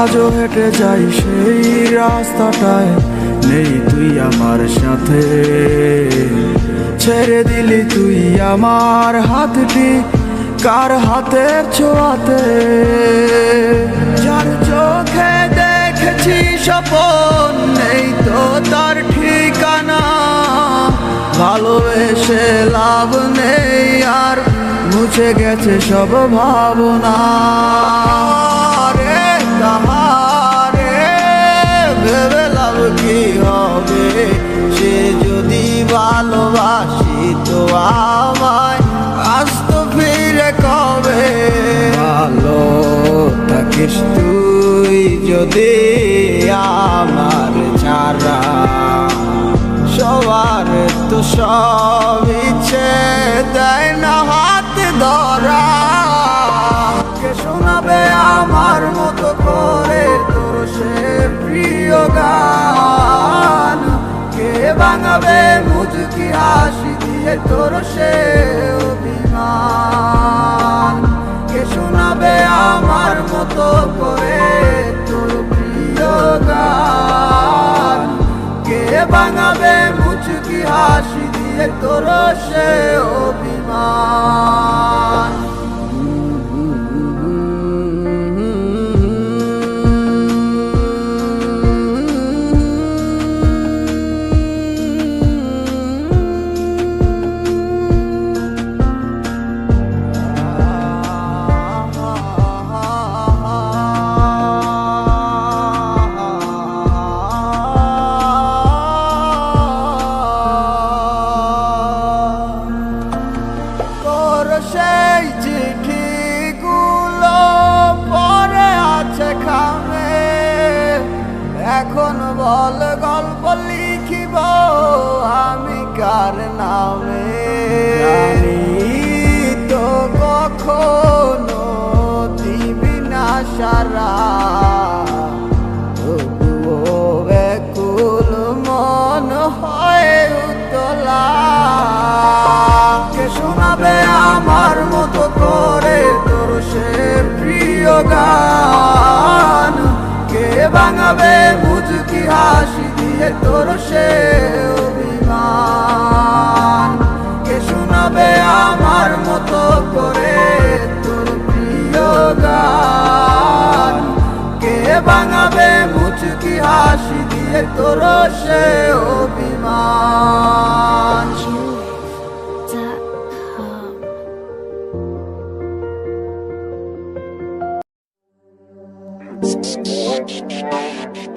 আজও হেঁটে যাই সেই রাস্তাটায়, নেই তুই আমার সাথে। ছেড়ে দিলি তুই আমার হাতটি কার হাতের ছোঁয়াতে, যার চোখে দেখেছি স্বপন নেই তো তার ঠিকানা। ভালোবেসে লাভ নেই আর মুছে গেছে সব ভাবনা। রে তাহারে ভেবে লাভ কি হবে, সে যদি ভালোবাসি তো আমায় আসতো ফিরে কবে। ভালো থাকিস তুই যদি আমার ছাড়া, সবার তো সব ইচ্ছে দেয় না হাত ধরা। কে শোনাবে আমার মতো করে তোর সে প্রিয় গান, কে ভাঙাবে মুচকি হাসি দিয়ে তোর সে অভিমান। কে শোনাবে আমার মতো করে তোর প্রিয় গান, কে ভাঙাবে মুচকি হাসি দিয়ে তোর সে অভিমান। সেই চিঠিগুলো পরে আছে খামে, এখন বল গল্প লিখিব আমি কার নামে। জানি তো কখনো দিবি না সারা, তবুও ব্যাকুল মন হয় উতলা। কে শোনাবে আমার মতো করে তোর সে প্রিয় গান, কে ভাঙাবে মুচকি হাসি দিয়ে তোর সে অভিমান। কে শোনাবে আমার মতো করে তোর প্রিয় গান, কে ভাঙাবে মুচকি হাসি দিয়ে তোর সে অভিমান। Chew.com